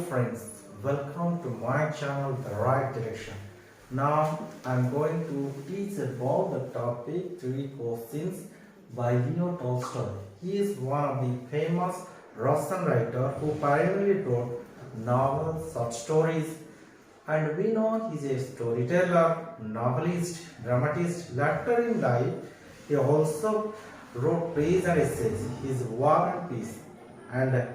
friends, welcome to my channel The Right Direction. Now I'm going to teach about the topic Three Questions by Tolstoy. He is one of the famous Russian writer who primarily wrote novels, short stories, and we know he's a storyteller, novelist, dramatist. Later in life, he also wrote plays and essays. His War and Peace and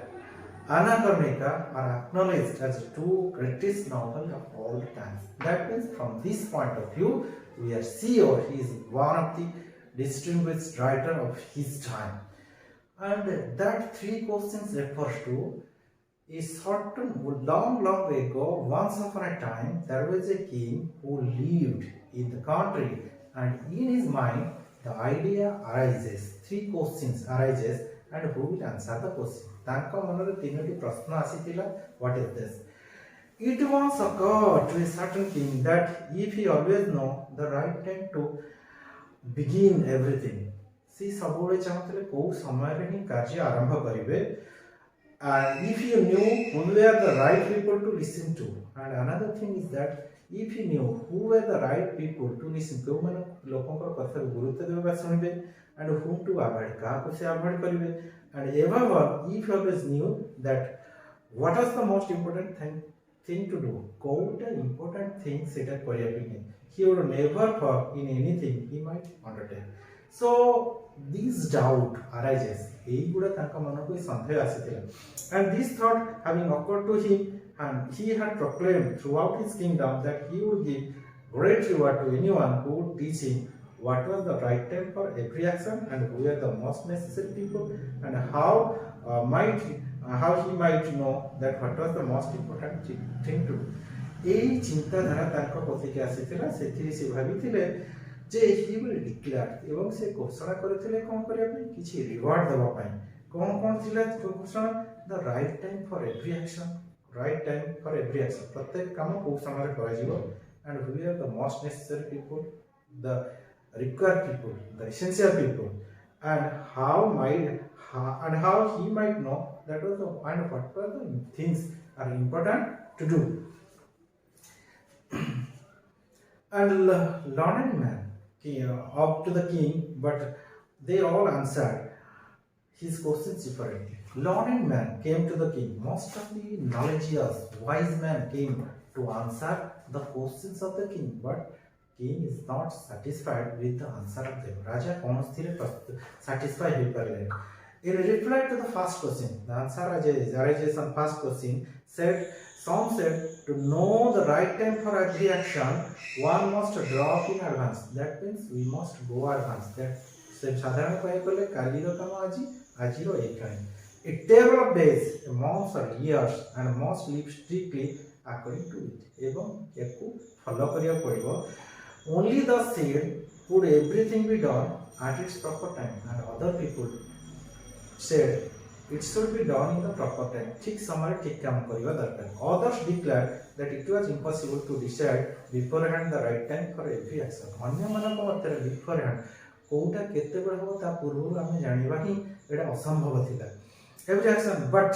Anagarnika are acknowledged as the two greatest novels of all times. That means, from this point of view, we are sure he is one of the distinguished writer of his time. And that Three Questions refers to a certain long ago, once upon a time, there was a king who lived in the country, and in his mind, the idea arises, three questions arises, and who will answer the question? ତାଙ୍କ ମନରେ ତିନୋଟି ପ୍ରଶ୍ନ ଆସିଥିଲା. What is this? It once occurred to a certain king that if he always know the right time to begin everything, ସେ ସବୁବେଳେ ଚାହୁଁଥିଲେ କୋଉ ସମୟରେ ହିଁ କାର୍ଯ୍ୟ ଆରମ୍ଭ କରିବେ. And if he knew who were the right people to listen to, and another thing is that if he knew who were the right people to listen to, ମାନେ ଲୋକଙ୍କର କଥାକୁ ଗୁରୁତ୍ୱ ଦେବା ବା ଶୁଣିବେ, and whom to avoid, କାହାକୁ ସେ avoid କରିବେ, and above if he always knew that what was the most important thing to do, କୋଉଟା important thing ସେଟା କରିବା ପାଇଁ ନାହିଁ, he would never fall in anything he might undertake. So this doubt arises, এইଗୁଡ଼ା ତାଙ୍କ ମନକୁ ସନ୍ଦେହ ଆସିଥିଲା, and this thought having occurred to him, and he had proclaimed throughout his kingdom that he would give great reward to anyone who would teach him what was the right time for every action, and who were the most necessary people, and how he might know that what was the most important thing to do. এই চিন্তাধারা তাଙ୍କ ପତିକି ଆସିଥିଲା. ସେଥିରେ ସେ ଭାବିଥିଲେ ଯେ he will declare, ଏବଂ ସେ ଘୋଷଣା କରିଥିଲେ କ'ଣ କରିବା ପାଇଁ, କିଛି ରିୱାର୍ଡ ଦେବା ପାଇଁ. କ'ଣ ଥିଲା ଘୋଷଣା? the right time for every action, right time for every action, ପ୍ରତ୍ୟେକ କାମ କୋଉ ସମୟରେ କରାଯିବ, and who are the most necessary people, the required people, the essential people, and how he might know that was the, and what were the things are important to do. And learned man up to the king, but they all answered his questions differently. Learned man came to the king. Most of the knowledgeous, wise man came to answer the questions of the king, but king is not satisfied with the answer of them. Raja honestly satisfied with it. In reply to the first question, the answer arises on first question, some said to know the right time for every action, one must drop in advance. That means we must go advance. That साधारण कहे कले कालीर काम आजिर एक time. A table of days, a months or years, and must live strictly according to it. एवं एकु follow करिया पड़िबो. Only thus said could everything be done at its proper time, and other people said it should be done in the proper time. ठीक समय ठीक काम करिवा दरकार. Others declared that it was impossible to decide beforehand the right time for every action. अन्य मानक मते beforehand कोउटा केते बेर हो ता पूर्व हम जानिबा ही एटा असंभव थिला. Every action, but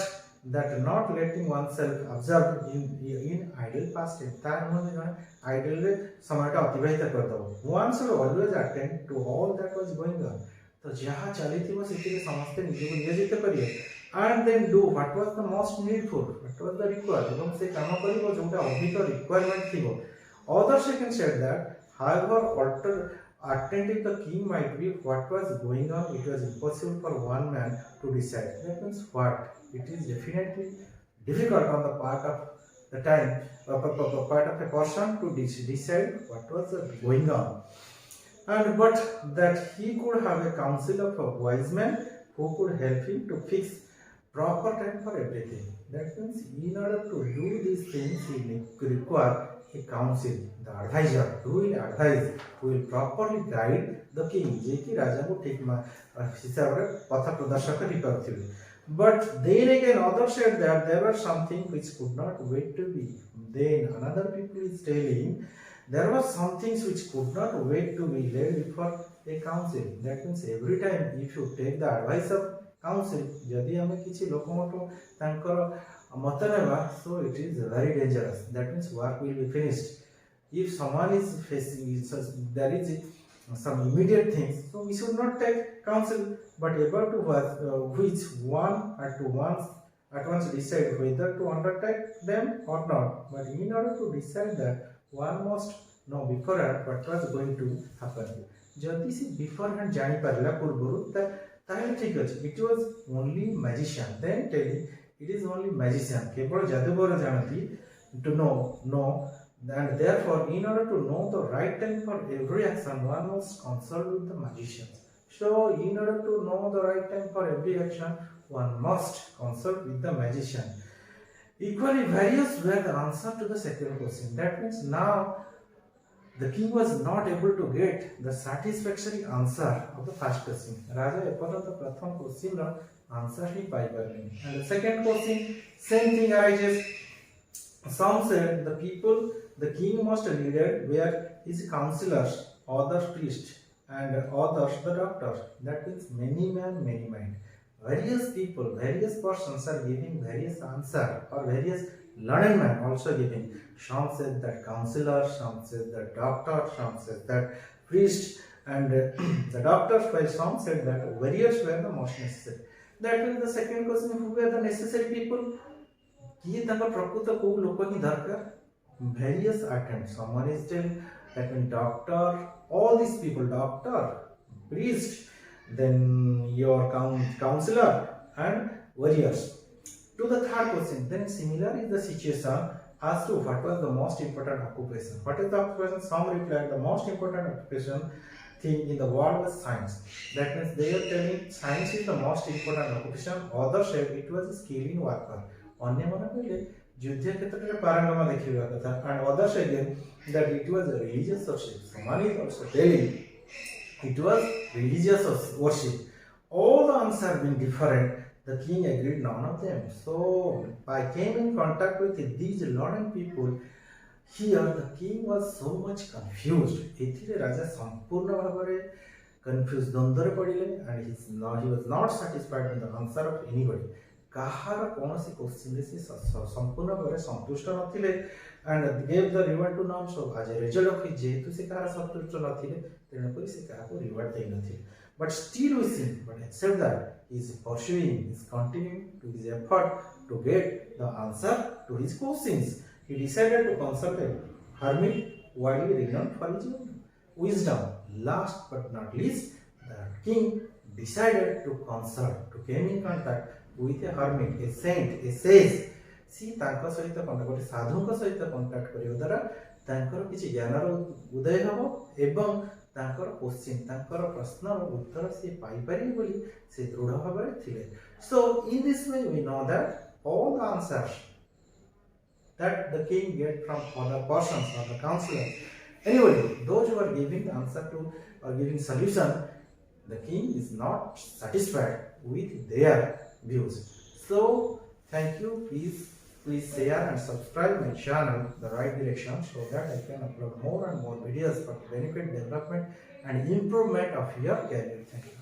that not letting oneself observe in idle pastime, तार मन idle रे समयटा अतिबाहित कर दबो. One should always attend to all that was going on. तो जहाँ चलिथिबो सेतिरे समस्त निजको नियोजित करिए, and then do what was the most needful, what was the required, ଏବଂ से काम करिवो जोटा अधिक रिक्वायरमेंट थिबो. Others second said that however attentive the king might be what was going on, it was impossible for one man to decide. That means what? It is definitely difficult on the part of the time, part of a person to decide what was going on. And but that he could have a council of wise men who could help him to fix proper time for everything. That means in order to do these things, he require a council, the advisor who will advise, who will properly guide the king, जे कि राजा को ठीक हिसाब रे पथ प्रदर्शक ही करथिबे. But then again others said that there were something which could not wait to be. Then another people is telling there were some things which could not wait to be laid before a council. That means every time if you take the advice of council, जदि हमें किसी लोकमठो तांकर Mataneva, so it is very dangerous. That means work will be finished. If someone is facing, there is some immediate things, so we should not take counsel, but able to which one at once decide whether to undertake them or not. But in order to decide that, one must know beforehand what was going to happen. Jodi se beforehand jani parila purburu ताहेले ठीक अछि. It was only magician. Then telling it is only magician. केवल जादूगर जानती to know, and therefore in order to know the right time for every action, one must consult with the magician. So in order to know the right time for every action, one must consult with the magician. Equally various were the answer to the second question. That means now the king was not able to get the satisfactory answer of the first question. Raja eparanta pratham question ର answer he pi पारलेनी. And the second question, same thing arises. Some said the king must needed were his counselors, others priests, and others the doctors. That means many man, many mind. Various people, various persons are giving various answer, or various learned man also giving. Some said that counselor, some said that doctor, some said that priest, and the doctors, while some said that various were the most necessary. That means the second question, who were the necessary people? किए तंकर प्रकृत को लोक ही दरकार various attempts. Someone is telling that means doctor, all these people, doctor, priest, then your counselor and warriors. To the third question, then similar is the situation as to what was the most important occupation. What is the occupation? Some replied the most important occupation thing in the world was science. That means they are telling science is the most important occupation. Others said it was a skilling worker. अन्य माने कहले युद्ध क्षेत्र रे पारंगम देखिबा कथा. And others again that it was a religious worship. Someone is also telling it was religious worship. All the answers being different, the king agreed none of them. So by came in contact with these learned people, here the king was so much confused. एथिरे राजा संपूर्ण भाବରେ confused द्वंद्वरे पड़िले, and he was not satisfied with the answer of anybody. काहार कोनोसी question रे से संपूर्ण भाବରେ संतुष्ट नथिले, and gave the reward to none. So as a result of it, जेतु से काहार संतुष्ट नथिले, तेने परि से काहाको reward देइ नथिले. But still wishing, but except that he is pursuing, is continuing to his effort to get the answer to his questions. He decided to consult a hermit widely renowned for his wisdom. Last but not least, the king decided to consult, to came in contact with a hermit, a saint, a sage. See, तांका सहित contact गोटे साधुंका सहित contact करियो द्वारा तांकर किछि ज्ञानर उदय हबो एवं तांकर क्वेश्चन, तांकर प्रश्नर उत्तर से पाई पारि बोली से दृढ़ भाବରେ थिले. So in this way we know that all the answers that the king get from other persons or the counselors, anybody, those who are giving the answer to or giving solution, the king is not satisfied with their views. So thank you. Please share and subscribe my channel, The Right Direction, so that I can upload more and more videos for benefit, development and improvement of your career. Thank you.